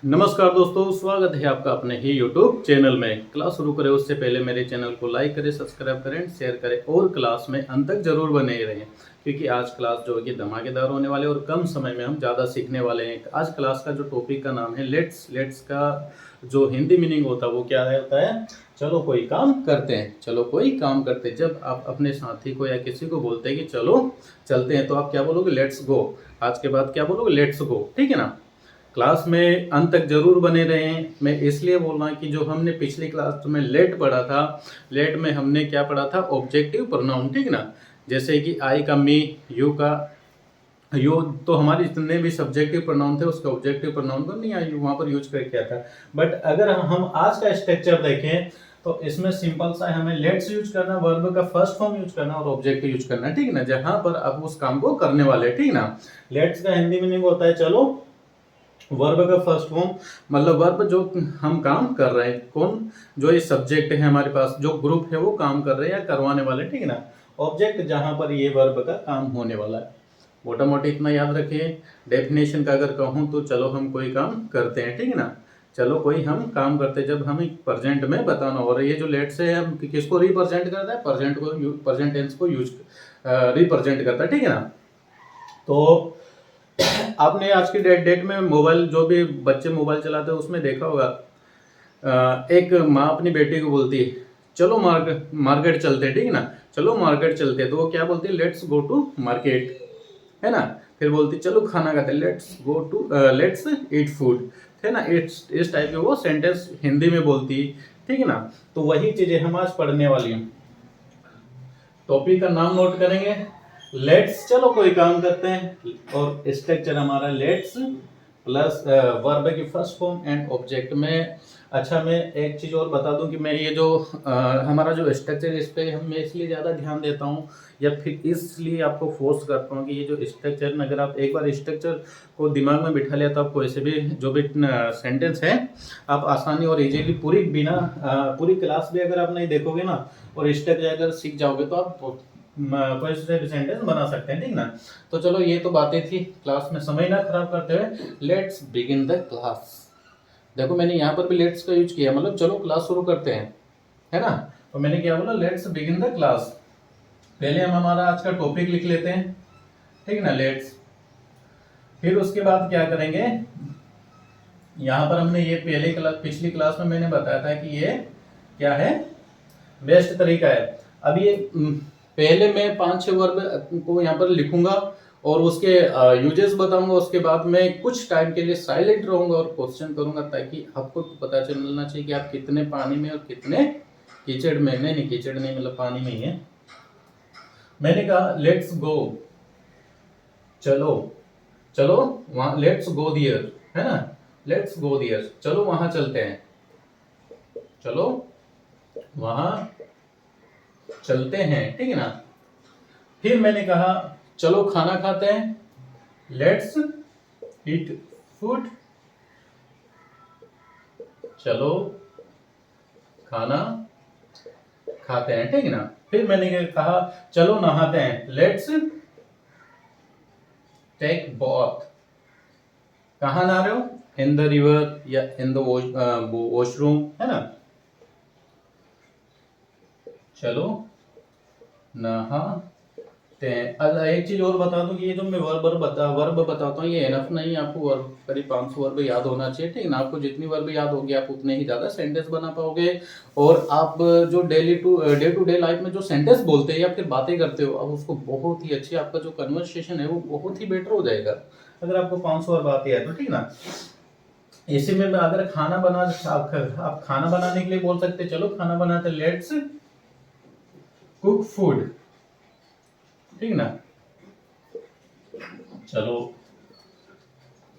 नमस्कार दोस्तों, स्वागत है आपका अपने ही YouTube चैनल में। क्लास शुरू करें उससे पहले मेरे चैनल को लाइक करें, सब्सक्राइब करें, शेयर करें और क्लास में अंत तक जरूर बने ही रहें, क्योंकि आज क्लास जो है कि धमाकेदार होने वाले और कम समय में हम ज़्यादा सीखने वाले हैं। आज क्लास का जो टॉपिक का नाम है लेट्स। लेट्स का जो हिंदी मीनिंग होता है वो क्या होता है? चलो कोई काम करते हैं, चलो कोई काम करते हैं। जब आप अपने साथी को या किसी को बोलते हैं कि चलो चलते हैं, तो आप क्या बोलोगे? Let's go. आज के बाद क्या बोलोगे? Let's go. ठीक है ना? क्लास में अंत तक जरूर बने रहें। मैं इसलिए बोल रहा कि जो हमने पिछली क्लास में लेट पढ़ा था, लेट में हमने क्या पढ़ा था? Objective pronoun. ठीक ना? जैसे कि आई का मी, यू का यू, तो हमारे जितने भी सब्जेक्टिव प्रोनाउन थे उसके ऑब्जेक्टिव प्रोनाउन को नहीं आई वहां पर यूज कर किया था। बट अगर हम आज का स्ट्रक्चर देखें तो इसमें सिंपल सा है, हमें लेट्स यूज करना, वर्ब का फर्स्ट फॉर्म यूज करना और ऑब्जेक्टिव यूज करना। ठीक ना? जहां पर आप उस काम को करने वाले। ठीक ना? लेट्स का हिंदी मीनिंग होता है चलो। वर्ब का फर्स्ट फॉर्म मतलब वर्ब जो हम काम कर रहे हैं, कौन? जो ये सब्जेक्ट है हमारे पास, जो ग्रुप है वो काम कर रहे हैं या करवाने वाले। ठीक है ना? ऑब्जेक्ट जहां पर ये वर्ब का काम होने वाला है। मोटा मोटी इतना याद रखिए। डेफिनेशन का अगर कहूँ तो चलो हम कोई काम करते हैं। ठीक है ना? चलो कोई हम काम करते हैं, जब हमें प्रेजेंट में बताना हो रहा है। ये जो लेट्स है हम किसको रिप्रेजेंट करता है? प्रेजेंट टेंस को यूज रिप्रेजेंट करता है। ठीक है ना? तो आपने आज की डेट में मोबाइल, जो भी बच्चे मोबाइल चलाते हैं उसमें देखा होगा, एक माँ अपनी बेटी को बोलती है चलो मार्केट चलते हैं। ठीक है ना? चलो मार्केट चलते हैं, तो वो क्या बोलती है? लेट्स गो टू मार्केट, है ना? फिर बोलती चलो खाना खाते हैं, लेट्स ईट फूड, है ना? इस टाइप के वो सेंटेंस हिंदी में बोलती है। ठीक है ना? तो वही चीजें हम आज पढ़ने वाली हैं। टॉपिक का नाम नोट करेंगे, लेट्स, चलो कोई काम करते हैं, और स्ट्रक्चर हमारा लेट्स प्लस वर्ब की फर्स्ट फॉर्म एंड ऑब्जेक्ट में। अच्छा, मैं एक चीज़ और बता दूं कि मैं ये जो हमारा जो स्ट्रक्चर, इस पे मैं इसलिए ज़्यादा ध्यान देता हूँ या फिर इसलिए आपको फोर्स करता हूँ कि ये जो स्ट्रक्चर, अगर आप एक बार स्ट्रक्चर को दिमाग में बिठा लिया तो आपको ऐसे भी जो भी सेंटेंस है आप आसानी और इजीली पूरी क्लास भी अगर आप नहीं देखोगे ना और स्ट्रक्चर अगर सीख जाओगे तो आप कोई से भी सेंटेंस बना सकते हैं। ठीक ना? तो चलो ये तो बातें थी, क्लास में समय ना खराब करते हुए लेट्स बिगिन द क्लास। देखो मैंने यहाँ पर भी लेट्स का यूज किया, मतलब चलो क्लास शुरू करते हैं, है ना? तो मैंने क्या बोला? Let's begin the class. पहले हम हमारा आज का टॉपिक लिख लेते हैं। ठीक ना? लेट्स। फिर उसके बाद क्या करेंगे, यहाँ पर हमने ये पिछली क्लास में मैंने बताया था कि ये क्या है, बेस्ट तरीका है। अब ये पहले मैं 5-6 वर्ब को यहाँ पर लिखूंगा और उसके यूजेस बताऊंगा। उसके बाद मैं कुछ टाइम के लिए साइलेंट रहूंगा और क्वेश्चन करूंगा, ताकि आपको पता चलना चाहिए कि आप कितने पानी में और कितने कीचड़ में। नहीं, कीचड़ नहीं, मतलब पानी में ही है। मैंने कहा लेट्स गो, चलो चलो वहां, लेट्स गो दियर, है ना? लेट्स गो दियर, चलो वहां चलते हैं, चलो वहां चलते हैं। ठीक है ना? फिर मैंने कहा चलो खाना खाते हैं, लेट्स ईट फूड, चलो खाना खाते हैं। ठीक है ना? फिर मैंने कहा चलो नहाते हैं, लेट्स टेक बॉथ। कहाँ नहा रहे हो? इन द रिवर या इन द वॉशरूम, है ना? चलो नहाते हैं। अच्छा, एक चीज और बता दूं कि ये जो मैं वर्ब बताता हूँ ये एनफ नहीं, आपको वर्ब करीब 500 वर्ब याद होना चाहिए। ठीक है ना? आपको जितनी वर्ब याद होगी आप उतने ही ज्यादा सेंटेंस बना पाओगे, और आप जो डे टू डे लाइफ में जो सेंटेंस बोलते हैं या फिर बातें करते हो, अब उसको बहुत ही अच्छी, आपका जो कन्वर्सेशन है वो बहुत ही बेटर हो जाएगा अगर आपको 500 वर्ब आती है तो। ठीक ना? इसी में अगर आप खाना बनाने के लिए बोल सकते, चलो खाना बनाते, लेट्स कुक फूड। ठीक ना? चलो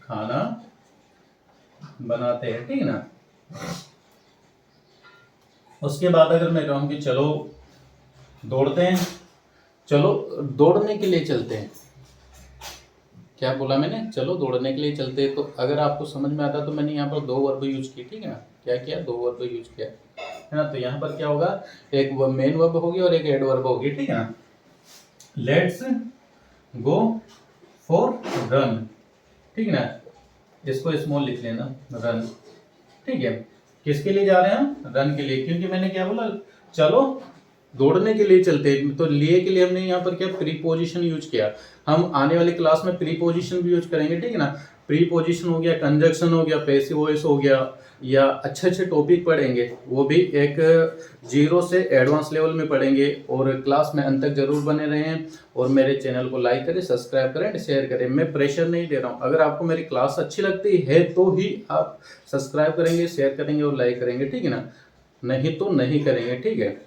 खाना बनाते हैं। ठीक ना? उसके बाद अगर मैं कहूं कि चलो दौड़ते हैं, चलो दौड़ने के लिए चलते हैं। क्या बोला मैंने? चलो दौड़ने के लिए चलते हैं। तो अगर आपको समझ में आता तो मैंने यहाँ पर 2 वर्ब यूज की। ठीक है ना? क्या किया? 2 वर्ब यूज किया, है ना? तो यहाँ पर क्या होगा, एक मेन वर्ब होगी और एक एडवर्ब होगी। ठीक है ना? Let's go for run. ठीक है ना? इसको स्मॉल लिख लेना, रन। ठीक है, किसके लिए जा रहे हैं हम? रन के लिए, क्योंकि मैंने क्या बोला, चलो दौड़ने के लिए चलते हैं। तो लिए के लिए हमने यहाँ पर क्या प्रीपोजिशन यूज किया। हम आने वाली क्लास में प्रीपोजिशन भी यूज करेंगे, ठीक है ना। प्रीपोजिशन हो गया, कंजक्शन हो गया, पैसिव वॉइस हो गया, या अच्छे अच्छे टॉपिक पढ़ेंगे, वो भी एक 0 से एडवांस लेवल में पढ़ेंगे। और क्लास में अंत तक जरूर बने रहें, और मेरे चैनल को लाइक करें, सब्सक्राइब करें, शेयर करें। मैं प्रेशर नहीं दे रहा हूँ, अगर आपको मेरी क्लास अच्छी लगती है तो ही आप सब्सक्राइब करेंगे, शेयर करेंगे और लाइक करेंगे, ठीक है ना, नहीं तो नहीं करेंगे, ठीक है।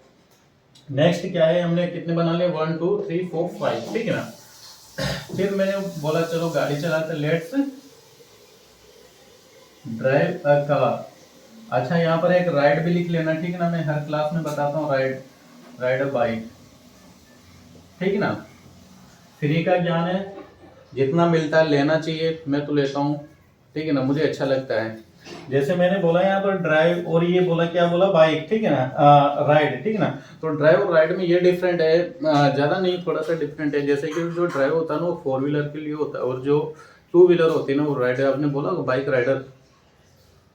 नेक्स्ट क्या है, हमने कितने बना लिए, 1 2 3 4 5, ठीक है ना। फिर मैंने बोला चलो गाड़ी चलाते, लेट्स ड्राइव अ कार। अच्छा, यहाँ पर एक राइड भी लिख लेना, ठीक है ना। मैं हर क्लास में बताता हूँ राइड अ बाइक, ठीक है ना। फ्री का ज्ञान है, जितना मिलता है लेना चाहिए, मैं तो लेता हूँ, ठीक है ना, मुझे अच्छा लगता है। जैसे मैंने बोला यहाँ पर ड्राइव, और ये बोला क्या बोला, बाइक, ठीक है ना, राइड, ठीक है ना। तो ड्राइव और राइड में ये डिफरेंट है, ज़्यादा नहीं, थोड़ा सा डिफरेंट है। जैसे कि जो ड्राइव होता है ना, वो 4 व्हीलर के लिए होता है, और जो 2 व्हीलर होती है ना, वो राइड, आपने बोला बाइक राइडर।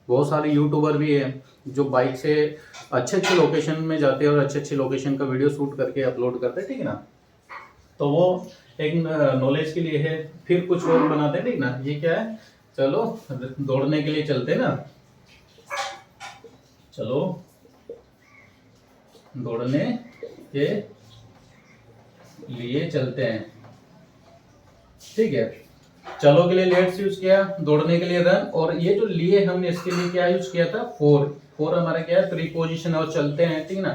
बहुत सारे यूट्यूबर भी हैं जो बाइक से अच्छे अच्छे लोकेशन में जाते हैं और अच्छे अच्छे लोकेशन का वीडियो शूट करके अपलोड करते हैं, ठीक है ना। तो वो एक नॉलेज के लिए है। फिर कुछ और बनाते हैं, ठीक ना। ये क्या है, चलो दौड़ने के लिए चलते हैं ना, चलो दौड़ने के लिए चलते हैं, ठीक है। चलो के लिए लेट्स यूज किया, दौड़ने के लिए रन, और ये जो लिए हमने इसके लिए क्या यूज किया था, फोर हमारा क्या है, प्रीपोजिशन, और चलते हैं, ठीक ना।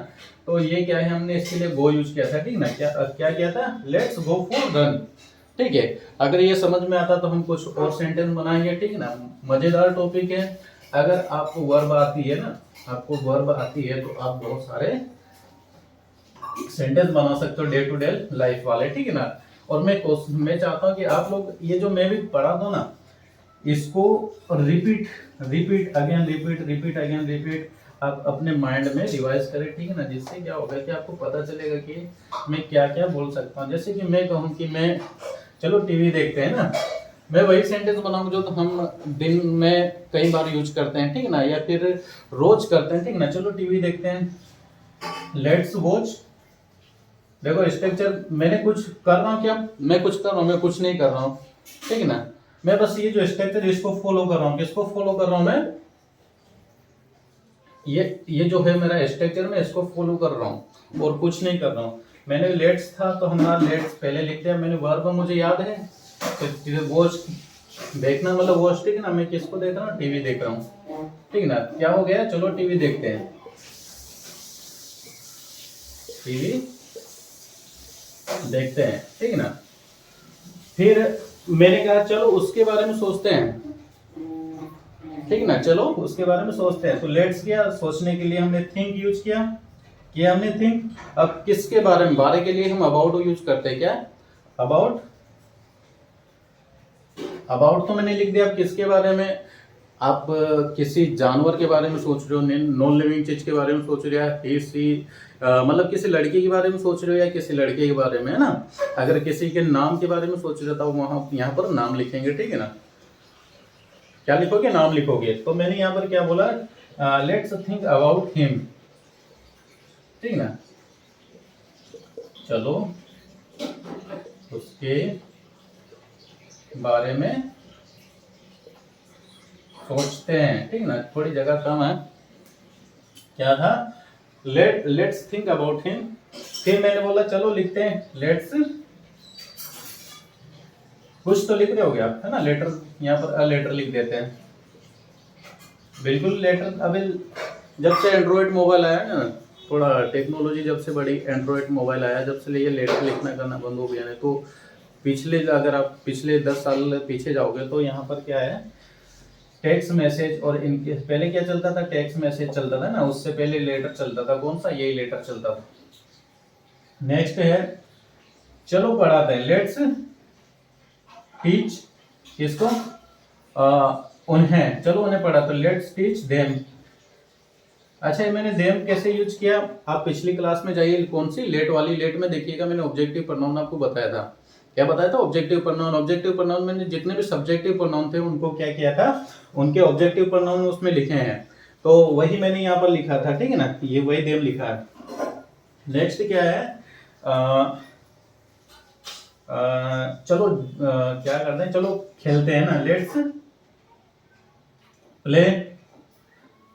तो ये क्या है, हमने इसके लिए गो यूज किया था, ठीक ना। क्या क्या किया था, लेट्स गो फॉर रन, ठीक है। अगर ये समझ में आता तो हम कुछ और सेंटेंस बनाएंगे, ठीक है ना। मजेदार टॉपिक है। अगर आपको वर्ब आती है ना, आपको वर्ब आती है तो आप बहुत सारे सेंटेंस बना सकते हो डे टू डे लाइफ वाले, ठीक है ना। और मैं चाहता हूँ कि आप लोग ये जो मैं भी पढ़ा दो ना, इसको repeat repeat again repeat repeat again repeat आप अपने माइंड में रिवाइज करें, ठीक है ना। जिससे क्या होगा कि आपको पता चलेगा कि मैं क्या क्या बोल सकता हूँ। जैसे कि मैं कहूँ कि मैं, चलो टीवी देखते हैं ना, मैं वही सेंटेंस बनाऊंगा जो तो हम दिन में कई बार यूज करते हैं, ठीक है ना, या फिर रोज करते हैं, ठीक है ना। चलो टीवी देखते हैं, लेट्स वॉच। देखो स्ट्रक्चर, मैंने कुछ कर रहा हूँ क्या, मैं कुछ कर रहा हूँ, मैं कुछ नहीं कर रहा हूँ, ठीक है ना। मैं बस ये जो स्ट्रक्चर इसको फॉलो कर रहा हूँ, किसको फॉलो कर रहा हूँ मैं, ये जो है मेरा स्ट्रक्चर, मैं इसको फॉलो कर रहा हूँ और कुछ नहीं कर रहा हूँ। मैंने लेट्स था तो हमारा लेट्स पहले लिख दिया, मैंने वर्ब मुझे याद है, तो वॉच देखना मतलब वॉच, ठीक है ना। मैं किसको देख रहा हूँ, टीवी देख रहा हूँ, ठीक है ना। क्या हो गया, चलो टीवी देखते हैं, टीवी देखते हैं, ठीक है ना। फिर मैंने कहा चलो उसके बारे में सोचते हैं, ठीक है ना, चलो उसके बारे में सोचते हैं। तो लेट्स किया, सोचने के लिए हमने थिंक यूज किया हमने थिंक। अब किसके बारे में, बारे के लिए हम अबाउट यूज करते हैं, क्या अबाउट, अबाउट तो मैंने लिख दिया। अब किसके बारे में, आप किसी जानवर के बारे में सोच रहे हो, नॉन लिविंग चीज के बारे में सोच रहे हो, किसी मतलब किसी लड़के के बारे में सोच रहे हो या किसी लड़के के बारे में, है ना। अगर किसी के नाम के बारे में सोच रहे हो तो वहां यहाँ पर नाम लिखेंगे, ठीक है ना। क्या लिखोगे, नाम लिखोगे। तो मैंने यहाँ पर क्या बोला, लेट्स थिंक अबाउट हिम, ठीक ना। चलो उसके बारे में सोचते हैं, ठीक ना। थोड़ी जगह कम है, क्या था, लेट्स थिंक अबाउट हिम। फिर मैंने बोला चलो लिखते हैं, लेट्स, कुछ तो लिख रहे होगे आप, है ना। लेटर, यहाँ पर अ लेटर लिख देते हैं, बिल्कुल लेटर। अभी जब से एंड्रॉयड मोबाइल आया ना, थोड़ा टेक्नोलॉजी जब से बड़ी, एंड्रॉयड मोबाइल आया जब से ये लेटर लिखना करना बंद हो गया है। तो पिछले, अगर आप पिछले 10 साल पीछे जाओगे तो यहाँ पर क्या है, टेक्स्ट मैसेज, और इनके पहले क्या चलता था, टेक्स्ट मैसेज चलता था ना, उससे पहले लेटर चलता था। कौन सा, यही लेटर चलता था। नेक्स्ट है, चलो पढ़ाते हैं, लेट्स टीच, किसको, उन्हें, चलो उन्हें पढ़ा, तो लेट्स टीच देम। अच्छा, ये मैंने देम कैसे यूज किया, आप पिछली क्लास में जाइए, कौन सी, लेट वाली, लेट में देखिएगा, मैंने ऑब्जेक्टिव प्रोनाउन आपको बताया था। क्या बताया था, ऑब्जेक्टिव प्रोनाउन। ऑब्जेक्टिव प्रोनाउन मैंने जितने भी सब्जेक्टिव प्रोनाउन थे उनको क्या किया था, उनके ऑब्जेक्टिव प्रोनाउन उसमें लिखे हैं, तो वही मैंने यहाँ पर लिखा था, ठीक है ना, ये वही देम लिखा है। नेक्स्ट क्या है, चलो क्या करते हैं, चलो खेलते हैं ना, लेट्स प्ले।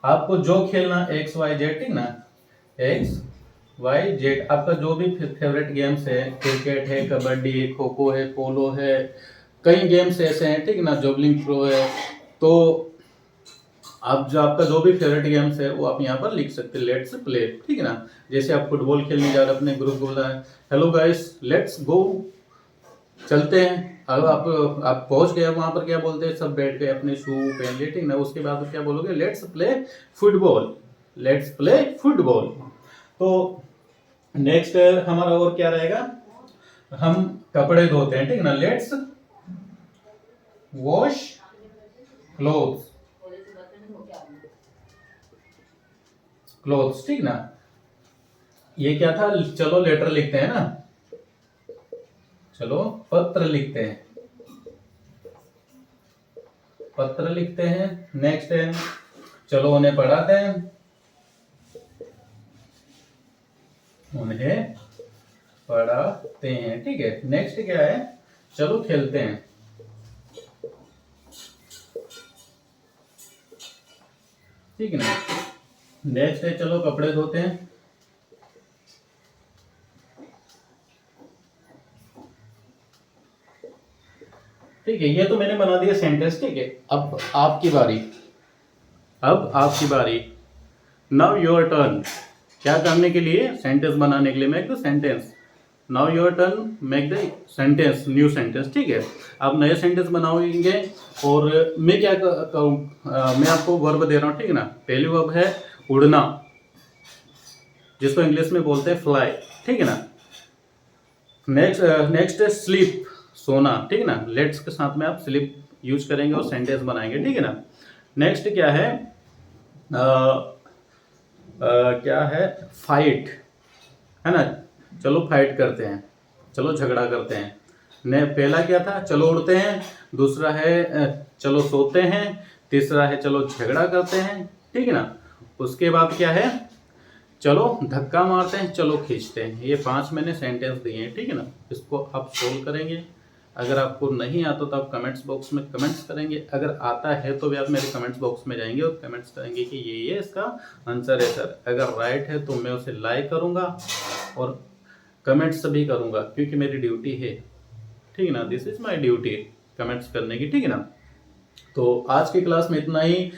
आपको जो खेलना एक्स वाई जेड, ठीक ना, एक्स वाई जेड, आपका जो भी फेवरेट गेम्स है, क्रिकेट है, कबड्डी है, खो खो है, पोलो है, कई गेम्स ऐसे हैं, ठीक ना, जॉवलिंग थ्रो है, तो आप जो आपका जो भी फेवरेट गेम्स है वो आप यहाँ पर लिख सकते हैं, लेट्स प्ले, ठीक है ना। जैसे आप फुटबॉल खेलने जा रहे हैं, अपने ग्रुप बोला है हेलो गाइस लेट्स गो, चलते हैं। अब आप पहुंच गए वहां पर, क्या बोलते हैं, सब बैठ गए अपने शू पहन लिए, ठीक ना, उसके बाद क्या बोलोगे, let's play football, let's play football. तो नेक्स्ट हमारा और क्या रहेगा, हम कपड़े धोते हैं, ठीक ना, लेट्स वॉश क्लोथ्स, क्लोथ्स, ठीक ना। ये क्या था, चलो लेटर लिखते हैं ना, चलो पत्र लिखते हैं, पत्र लिखते हैं। नेक्स्ट है चलो उन्हें पढ़ाते हैं, उन्हें पढ़ाते हैं, ठीक है। नेक्स्ट क्या है, चलो खेलते हैं, ठीक है ना। नेक्स्ट है चलो कपड़े धोते हैं, ठीक है। ये तो मैंने बना दिया सेंटेंस, ठीक है। अब आपकी बारी, अब आपकी बारी, नाउ योर टर्न। क्या करने के लिए, सेंटेंस बनाने के लिए, make the sentence, now your turn make the sentence, new sentence, ठीक है। आप नए सेंटेंस बनाओगे और मैं क्या करूँ, मैं आपको वर्ब दे रहा हूँ, ठीक है ना। पहली वर्ब है उड़ना, जिसको इंग्लिश में बोलते हैं फ्लाई, ठीक है ना। नेक्स्ट है स्लीप, सोना, ठीक है ना। लेट्स के साथ में आप स्लीप यूज करेंगे और सेंटेंस बनाएंगे, ठीक है ना। नेक्स्ट क्या है, क्या है, फाइट, है ना, चलो फाइट करते हैं, चलो झगड़ा करते हैं। ने पहला क्या था, चलो उड़ते हैं, दूसरा है चलो सोते हैं, तीसरा है चलो झगड़ा करते हैं, ठीक है ना। उसके बाद क्या है, चलो धक्का मारते हैं, चलो खींचते हैं। ये 5 मैंने सेंटेंस दिए हैं, ठीक है ना। इसको आप सोल्व करेंगे। अगर आपको नहीं आता तो आप कमेंट्स बॉक्स में कमेंट्स करेंगे, अगर आता है तो भी आप मेरे कमेंट्स बॉक्स में जाएंगे और कमेंट्स करेंगे कि ये इसका आंसर है सर। अगर राइट है तो मैं उसे लाइक करूँगा और कमेंट्स भी करूँगा, क्योंकि मेरी ड्यूटी है, ठीक है ना, this is my duty comments करने की, ठीक है ना। तो आज की क्लास में इतना ही,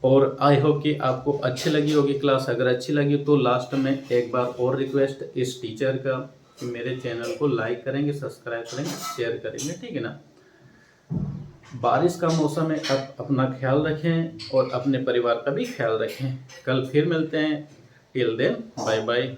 और आई होप कि आपको अच्छी लगी होगी क्लास। अगर अच्छी लगी तो लास्ट में एक बार और रिक्वेस्ट इस टीचर का कि मेरे चैनल को लाइक करेंगे, सब्सक्राइब करेंगे, शेयर करेंगे, ठीक है ना। बारिश का मौसम है, आप अपना ख्याल रखें और अपने परिवार का भी ख्याल रखें। कल फिर मिलते हैं, टिल देन बाय बाय।